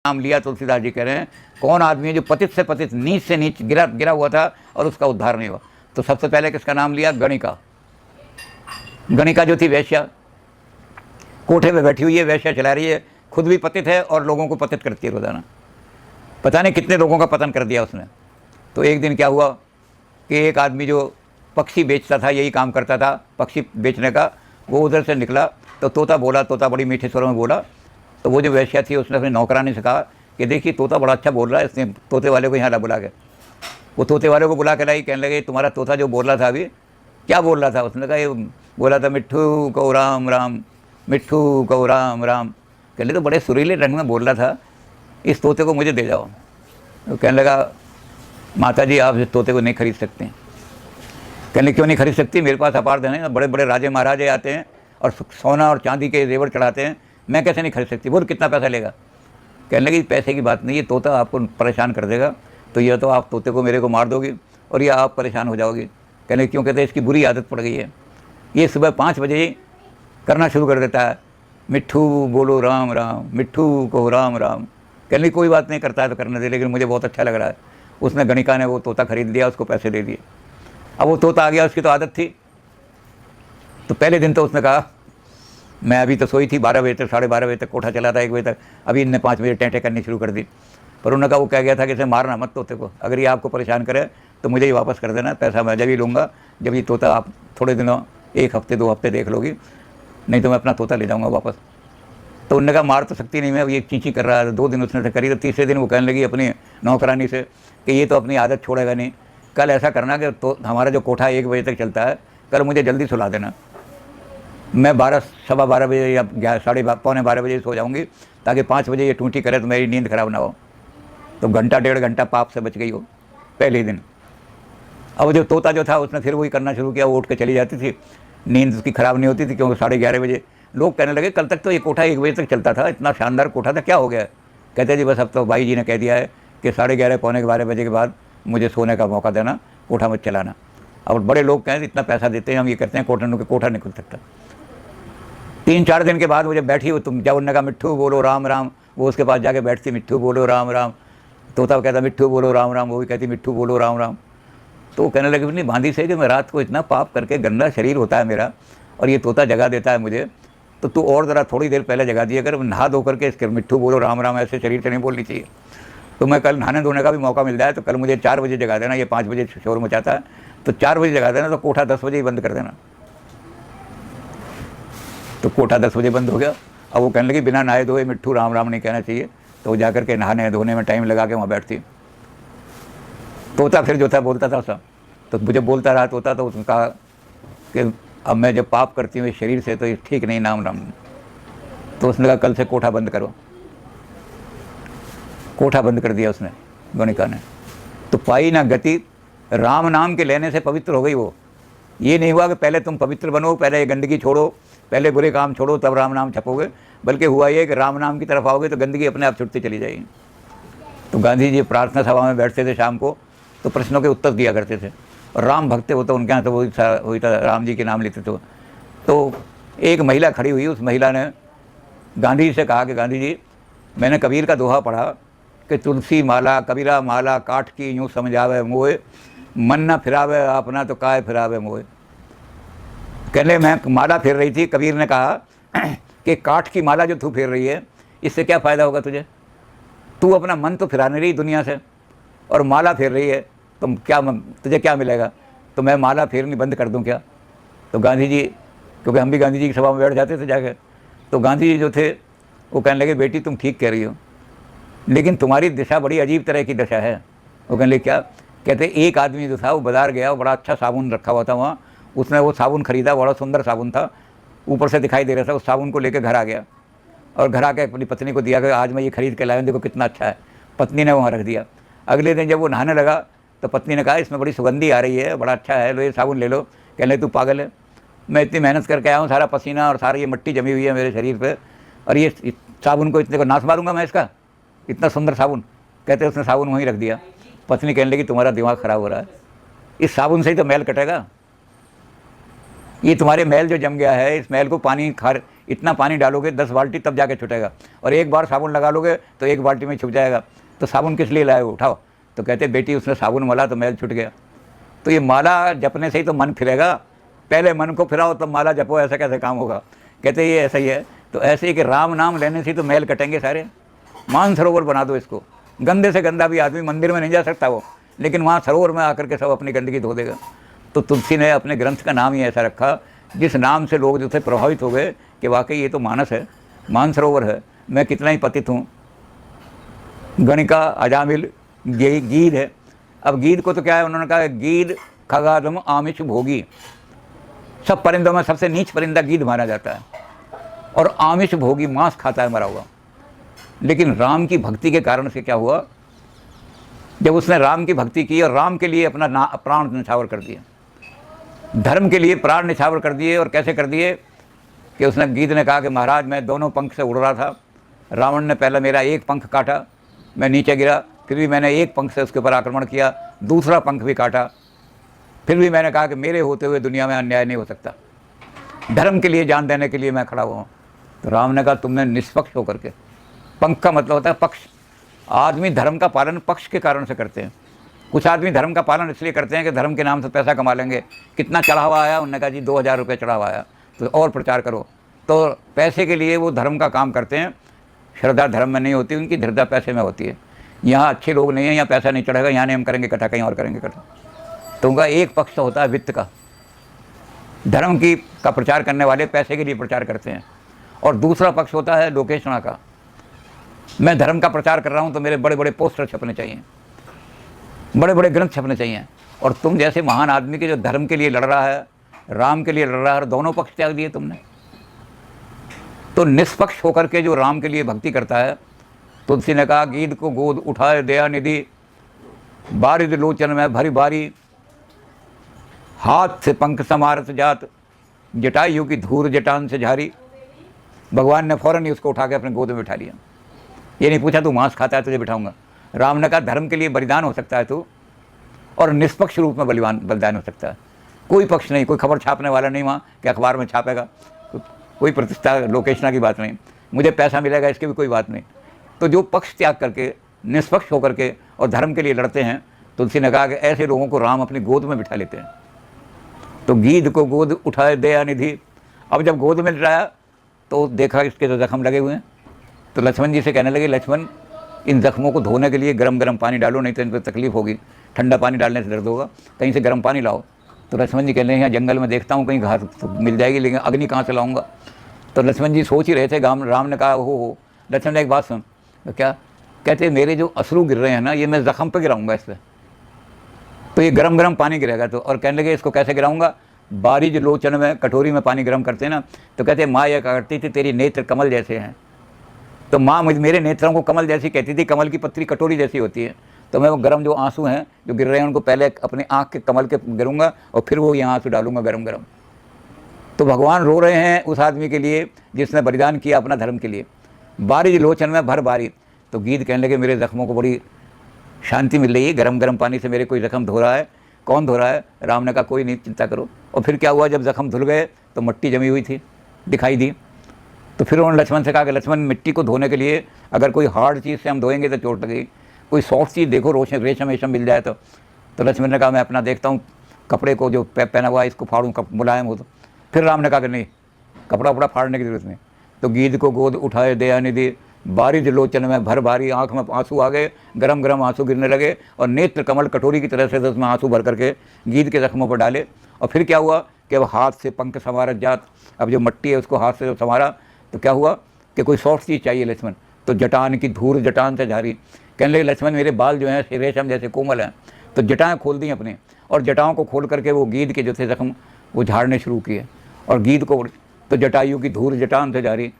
नाम लिया। तुलसीदास जी कह रहे हैं कौन आदमी है जो पतित से पतित, नीच से नीच गिरा हुआ था और उसका उद्धार नहीं हुआ। तो सबसे पहले किसका नाम लिया? गणिका। गणिका जो थी वैश्या, कोठे पे बैठी हुई है, वैश्या चला रही है, खुद भी पतित है और लोगों को पतित करती है रोजाना। पता नहीं कितने लोगों का पतन कर दिया उसने। तो एक दिन क्या हुआ कि एक आदमी जो पक्षी बेचता था, यही काम करता था पक्षी बेचने का, वो उधर से निकला तो तोता बोला, तोता बड़ी मीठे स्वरों में बोला। तो वो जो वैश्या थी उसने अपने नौकरानी से कहा कि देखिए तोता बड़ा अच्छा बोल रहा है, इसने तोते वाले को यहाँ ला बुला के। वो तोते वाले को बुला के लाई, कहने लगे तुम्हारा तोता जो बोल रहा था अभी क्या बोल रहा था? उसने कहा ये बोला था मिट्ठू कहो राम राम, मिट्ठू कहो राम राम। कहने तो बड़े सुरीले रंग में बोल रहा था, इस तोते को मुझे दे जाओ। तो कहने लगा माता जी आप इस तोते को नहीं खरीद सकते। कहने क्यों नहीं खरीद सकती? मेरे पास अपार धन है, बड़े बड़े राजे महाराजे आते हैं और सोना और चांदी के जेवर चढ़ाते हैं, मैं कैसे नहीं खरीद सकती? बोल कितना पैसा लेगा? कहने लगी पैसे की बात नहीं, ये तोता आपको परेशान कर देगा, तो यह तो आप तोते को मेरे को मार दोगी और या आप परेशान हो जाओगी। कहने क्यों? कहते इसकी बुरी आदत पड़ गई है, ये सुबह 5 बजे करना शुरू कर देता है, मिट्ठू बोलो राम राम, मिट्ठू कहो राम राम। कहने कोई बात नहीं, करता है तो करने दे, लेकिन मुझे बहुत अच्छा लग रहा है। उसने गणिका ने वो तोता खरीद लिया, उसको पैसे दे दिए। अब वो तोता आ गया, उसकी तो आदत थी। तो पहले दिन तो उसने कहा मैं अभी तो सोई थी 12 बजे तक, 12:30 बजे तक कोठा चला था, 1 बजे तक, अभी इनने 5 बजे टेंटे करनी शुरू कर दी। पर उन्होंने कहा वो कह गया था कि इसे मारना मत तोते को, अगर ये आपको परेशान करे तो मुझे ही वापस कर देना, पैसा मैं जब ही लूँगा जब ये तोता आप थोड़े दिनों 1 हफ्ते 2 हफ्ते देख लोगी, नहीं तो मैं अपना तोता ले जाऊँगा वापस। तो उन्होंने कहा मार तो सकती नहीं मैं, अब ये चींची कर रहा है। 2 दिन उसने करी, तो तीसरे दिन वो कहने लगी अपनी नौकरानी से कि ये तो अपनी आदत छोड़ेगा नहीं, कल ऐसा करना कि तो हमारा जो कोठा 1 बजे तक चलता है, कल मुझे जल्दी सुला देना, मैं 12 सवा 12 बजे या 11 12 बजे सो जाऊँगी, ताकि 5 बजे ये टूटी करे तो मेरी नींद खराब ना हो। तो घंटा 1.5 घंटा पाप से बच गई हो पहले दिन। अब जो तोता जो था उसने फिर वही करना शुरू किया, वो उठ के चली जाती थी, नींद उसकी ख़राब नहीं होती थी, क्योंकि 11:30 बजे लोग कहने लगे कल तक तो ये कोठा 1 बजे तक चलता था, इतना शानदार कोठा था, क्या हो गया? कहते जी बस अब तो भाई जी ने कह दिया है कि 11:30 पौने 12 बजे के बाद मुझे सोने का मौका देना, कोठा मत चलाना। और बड़े लोग कहें इतना पैसा देते हैं हम, ये करते हैं, कोठा नहीं खुल सकता। 3-4 दिन के बाद वो जब बैठी हो, तुम जब उन्होंने कहा मिट्ठू बोलो राम राम, वो उसके पास जाके बैठती, मिट्ठू बोलो राम राम। तोता कहता मिट्ठू बोलो राम राम, वो भी कहती मिट्ठू बोलो राम राम। तो वो कहने लगे अपनी बांधी से कि मैं रात को इतना पाप करके गंदा शरीर होता है मेरा, और ये तोता जगा देता है मुझे, तो तू और ज़रा थोड़ी देर पहले जगा दिया कर, नहा धो करके इसके मिट्ठू बोलो राम राम ऐसे शरीर से नहीं बोलनी चाहिए। तो मैं कल नहाने धोने का भी मौका मिल जाए तो कल मुझे 4 बजे जगा देना, ये 5 बजे शोर मचाता है, तो 4 बजे जगा देना, तो कोठा 10 बजे ही बंद कर देना। तो कोठा 10 बजे बंद हो गया। अब वो कहने लगी बिना नहाए धोए मिट्ठू राम राम नहीं कहना चाहिए, तो वो जाकर के नहाने धोने में टाइम लगा के वहाँ बैठती। तोता फिर जो था बोलता था सब, तो मुझे बोलता रहा तोता, तो उसने कहा कि अब मैं जब पाप करती हूँ इस शरीर से तो ये ठीक नहीं, नाम राम। तो उसने कहा कल से कोठा बंद करो, कोठा बंद कर दिया उसने, गणिका ने। तो पाई ना गति, राम नाम के लेने से पवित्र हो गई वो। ये नहीं हुआ कि पहले तुम पवित्र बनो, पहले ये गंदगी छोड़ो, पहले बुरे काम छोड़ो तब राम नाम छपोगे, बल्कि हुआ ये कि राम नाम की तरफ आओगे तो गंदगी अपने आप छुटती चली जाएगी। तो गांधी जी प्रार्थना सभा में बैठते थे शाम को, तो प्रश्नों के उत्तर दिया करते थे, और राम भक्त हो तो उनके यहाँ तो वही था, राम जी के नाम लेते थे। तो एक महिला खड़ी हुई, उस महिला ने गांधी जी से कहा कि गांधी जी मैंने कबीर का दोहा पढ़ा कि तुलसी माला कबीरा माला काठ की यूँ समझावे मोए, मन न फिरावे अपना तो काय फिरावे मोए। कहने मैं माला फेर रही थी, कबीर ने कहा कि काठ की माला जो तू फेर रही है इससे क्या फ़ायदा होगा तुझे, तू अपना मन तो फिराने रही दुनिया से, और माला फेर रही है तुम क्या, तुझे क्या मिलेगा? तो मैं माला फेरनी बंद कर दूं क्या? तो गांधी जी, क्योंकि हम भी गांधी जी की सभा में बैठ जाते थे जाकर, तो गांधी जी जो थे वो कहने लगे बेटी तुम ठीक कह रही हो, लेकिन तुम्हारी दिशा बड़ी अजीब तरह की दशा है। वो कहने लगे क्या? कहते एक आदमी जो था वो बाज़ार गया, वो बड़ा अच्छा साबुन रखा हुआ था वहाँ, उसने वो साबुन ख़रीदा, बड़ा सुंदर साबुन था, ऊपर से दिखाई दे रहा था। उस साबुन को लेकर घर आ गया और घर आके अपनी पत्नी को दिया कि आज मैं ये खरीद के लाया हूँ, देखो कितना अच्छा है। पत्नी ने वहाँ रख दिया। अगले दिन जब वो नहाने लगा तो पत्नी ने कहा इसमें बड़ी सुगंधी आ रही है, बड़ा अच्छा है, लो ये साबुन ले लो। कहने तू पागल है, मैं इतनी मेहनत करके आया हूँ, सारा पसीना और सारी ये मिट्टी जमी हुई है मेरे शरीर पे, और ये साबुन को इतने को नाश मारूंगा मैं इसका, इतना सुंदर साबुन। कहते उसने साबुन वहीं रख दिया। पत्नी कहने लगी तुम्हारा दिमाग ख़राब हो रहा है, इस साबुन से ही तो मैल कटेगा, ये तुम्हारे मैल जो जम गया है, इस मैल को पानी इतना पानी डालोगे 10 बाल्टी तब जाके छूटेगा, और एक बार साबुन लगा लोगे तो 1 बाल्टी में छूट जाएगा। तो साबुन किस लिए लाए हो, उठाओ। तो कहते बेटी उसने साबुन मला तो मैल छूट गया। तो ये माला जपने से ही तो मन फिरेगा, पहले मन को फिराओ तब माला जपो, ऐसा कैसे काम होगा। कहते ये ऐसा ही है। तो ऐसे ही कि राम नाम लेने से तो मैल कटेंगे सारे। मानसरोवर बना दो इसको, गंदे से गंदा भी आदमी मंदिर में नहीं जा सकता वो, लेकिन वहाँ सरोवर में आकर के सब अपनी गंदगी धो देगा। तो तुलसी ने अपने ग्रंथ का नाम ही ऐसा रखा जिस नाम से लोग जो थे प्रभावित हो गए कि वाकई ये तो मानस है, मानसरोवर है, मैं कितना ही पतित हूँ। गणिका, अजामिल, गीध है। अब गीध को तो क्या है, उन्होंने कहा गीध खगादम आमिष भोगी, सब परिंदों में सबसे नीच परिंदा गीध माना जाता है, और आमिष भोगी, मांस खाता है मरा हुआ। लेकिन राम की भक्ति के कारण से क्या हुआ, जब उसने राम की भक्ति की और राम के लिए अपना प्राण न्यौछावर कर दिया, धर्म के लिए प्राण न्यौछावर कर दिए। और कैसे कर दिए कि उसने, गीध ने कहा कि महाराज मैं दोनों पंख से उड़ रहा था, रावण ने पहले मेरा एक पंख काटा, मैं नीचे गिरा, फिर भी मैंने एक पंख से उसके ऊपर आक्रमण किया, दूसरा पंख भी काटा, फिर भी मैंने कहा कि मेरे होते हुए दुनिया में अन्याय नहीं हो सकता, धर्म के लिए जान देने के लिए मैं खड़ा हुआ हूँ। तो राम ने कहा तुमने निष्पक्ष होकर के, पंख का मतलब होता है पक्ष, आदमी धर्म का पालन पक्ष के कारण से करते हैं। कुछ आदमी धर्म का पालन इसलिए करते हैं कि धर्म के नाम से पैसा कमा लेंगे। कितना चढ़ावा आया, उन्होंने कहा जी 2000 रुपये चढ़ावा आया तो और प्रचार करो। तो पैसे के लिए वो धर्म का काम करते हैं। श्रद्धा धर्म में नहीं होती, उनकी श्रद्धा पैसे में होती है। यहाँ अच्छे लोग नहीं हैं, यहाँ पैसा नहीं चढ़ेगा, यहाँ नहीं हम करेंगे इकट्ठा, कहीं और करेंगे इकट्ठा। तो उनका एक पक्ष होता है वित्त का, धर्म की का प्रचार करने वाले पैसे के लिए प्रचार करते हैं, और दूसरा पक्ष होता है लोकेशना का, मैं धर्म का प्रचार कर रहा हूँ तो मेरे बड़े बड़े पोस्टर छपने चाहिए, बड़े बड़े ग्रंथ छपने चाहिए। और तुम जैसे महान आदमी के जो धर्म के लिए लड़ रहा है, राम के लिए लड़ रहा है, दोनों पक्ष त्याग दिए तुमने। तो निष्पक्ष होकर के जो राम के लिए भक्ति करता है, तुलसी ने कहा गीध को गोद उठाए दया निधि, बारिद लोचन में भरी बारी, हाथ से पंख समारत जात, जटायु की धूर जटान से झारी। भगवान ने फौरन ही उसको उठा के अपने गोद में बिठा लिया। ये नहीं पूछा तू मांस खाता है तुझे बिठाऊंगा। राम ने कहा धर्म के लिए बलिदान हो सकता है तू, और निष्पक्ष रूप में बलिदान हो सकता है। कोई पक्ष नहीं, कोई खबर छापने वाला नहीं वहाँ कि अखबार में छापेगा, कोई प्रतिष्ठा लोकेशना की बात नहीं, मुझे पैसा मिलेगा इसकी भी कोई बात नहीं। तो जो पक्ष त्याग करके निष्पक्ष होकर के और धर्म के लिए लड़ते हैं, तुलसी ने कहा कि ऐसे लोगों को राम अपनी गोद में बिठा लेते हैं। तो गीध को गोद उठाए दया निधि। अब जब गोद में बिठाया तो देखा इसके तो जख्म लगे हुए हैं, तो लक्ष्मण जी से कहने लगे लक्ष्मण इन जख्मों को धोने के लिए गरम गरम पानी डालो, नहीं तो इन पर तकलीफ होगी, ठंडा पानी डालने से दर्द होगा, कहीं से गर्म पानी लाओ। तो लक्ष्मण जी कह रहे हैं यहाँ जंगल में देखता हूँ कहीं घास तो मिल जाएगी, लेकिन अग्नि कहाँ से लाऊंगा। तो लक्ष्मण जी सोच ही रहे थे, राम ने कहा हो। लक्ष्मण ने एक बात सुन, तो क्या कहते, मेरे जो अश्रु गिर रहे हैं ना, ये मैं जख्म पे गिराऊंगा इस पर, तो ये गरम गरम पानी गिरेगा। तो और कहने लगे इसको कैसे गिराऊंगा, बारिज लोचन में, कटोरी में पानी गर्म करते हैं ना, तो कहते माँ यह करती थी तेरी नेत्र कमल जैसे हैं। तो माँ मेरे नेत्रों को कमल जैसी कहती थी, कमल की पत्ती कटोरी जैसी होती है। तो मैं वो गर्म जो आंसू हैं जो गिर रहे हैं उनको पहले अपने आँख के कमल के गिरूंगा और फिर वो यहाँ आंसू डालूंगा गरम गरम। तो भगवान रो रहे हैं उस आदमी के लिए जिसने बलिदान किया अपना धर्म के लिए। बारिज लोचन में भर बारी। तो गीध कहने लगे मेरे जख्मों को बड़ी शांति मिल रही है, गरम गरम पानी से मेरे कोई जख्म धो रहा है। कौन धो रहा है? राम ने कहा कोई नहीं, चिंता करो। और फिर क्या हुआ, जब जख्म धुल गए तो मिट्टी जमी हुई थी दिखाई दी। तो फिर उन्होंने लक्ष्मण से कहा कि लक्ष्मण मिट्टी को धोने के लिए अगर कोई हार्ड चीज़ से हम धोएंगे तो चोट लगेगी, कोई सॉफ्ट चीज़ देखो, रेशम वेशम मिल जाए। तो लक्ष्मण ने कहा मैं अपना देखता हूँ कपड़े को जो पहना हुआ है इसको फाड़ूँ, मुलायम हो। तो फिर राम ने कहा कि नहीं, कपड़ा वपड़ा फाड़ने की जरूरत नहीं। तो गीध को गोद उठाए दया निधि, बारिज लोचन में भर भारी, आँख में आंसू आ गए, गरम गरम आंसू गिरने लगे और नेत्र कमल कटोरी की तरह से उसमें आंसू भर करके गीध के जख्मों पर डाले। और फिर क्या हुआ कि अब हाथ से पंख संवारत जात, अब जो मट्टी है उसको हाथ से संवारा तो क्या हुआ कि कोई सॉफ्ट चीज़ चाहिए लक्ष्मण। तो जटान की धूर जटान से झारी, कहने लगे लक्ष्मण मेरे बाल जो हैं रेशम जैसे कोमल हैं। तो जटाएँ खोल दी अपनी, और जटाओं को खोल करके वो गीध के जो थे जख्म वो झाड़ने शुरू किए, और गीध को तो जटायु की धूर जटान से जारी,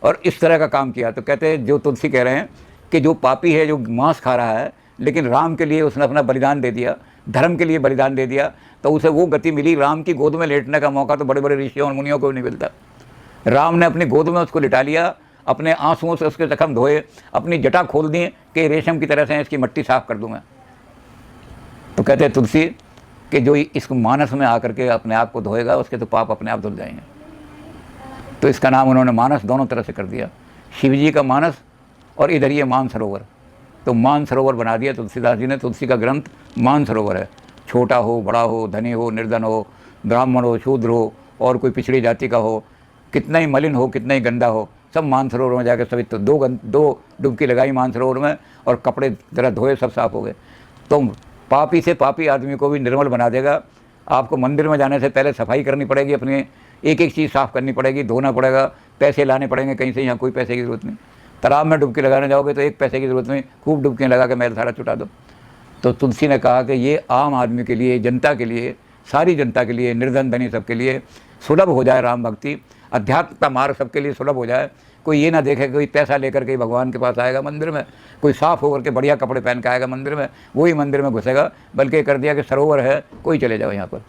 और इस तरह का काम किया। तो कहते हैं जो तुलसी कह रहे हैं कि जो पापी है जो मांस खा रहा है लेकिन राम के लिए उसने अपना बलिदान दे दिया, धर्म के लिए बलिदान दे दिया, तो उसे वो गति मिली। राम की गोद में लेटने का मौका तो बड़े बड़े ऋषियों और मुनियों को नहीं मिलता। राम ने अपनी गोद में उसको लिटा लिया, अपने आंसुओं से उसके जख्म धोए, अपनी जटा खोल दी कि रेशम की तरह से इसकी मट्टी साफ कर दूँ मैं। तो कहते हैं तुलसी कि जो इस मानस में आकर के अपने आप को धोएगा उसके तो पाप अपने आप धुल जाएंगे। तो इसका नाम उन्होंने मानस दोनों तरह से कर दिया, शिव जी का मानस और इधर ये मानसरोवर। तो मानसरोवर बना दिया तुलसीदास जी ने। तुलसी का ग्रंथ मानसरोवर है। छोटा हो, बड़ा हो, धनी हो, निर्धन हो, ब्राह्मण हो, शूद्र हो, और कोई पिछड़ी जाति का हो, कितना ही मलिन हो, कितना ही गंदा हो, सब मानसरोवर में जाकर सभी तो दो डुबकी लगाई मानसरोवर में, और कपड़े जरा धोए, सब साफ हो गए। तो पापी से पापी आदमी को भी निर्मल बना देगा। आपको मंदिर में जाने से पहले सफाई करनी पड़ेगी, अपनी एक एक चीज़ साफ़ करनी पड़ेगी, धोना पड़ेगा, पैसे लाने पड़ेंगे कहीं से, यहाँ कोई पैसे की ज़रूरत नहीं। तालाब में डुबकी लगाने जाओगे तो एक पैसे की ज़रूरत नहीं, खूब डुबकियाँ लगा के मैल सारा छुटा दो। तो तुलसी ने कहा कि ये आम आदमी के लिए, जनता के लिए, सारी जनता के लिए, निर्धन धनी सबके लिए सुलभ हो जाए राम भक्ति, अध्यात्म का मार्ग सबके लिए सुलभ हो जाए। कोई ये ना देखे कोई पैसा लेकर के भगवान के पास आएगा मंदिर में, कोई साफ़ होकर के बढ़िया कपड़े पहन के आएगा मंदिर में, वही मंदिर में घुसेगा, बल्कि कर दिया कि सरोवर है, कोई चले जाओ यहाँ पर।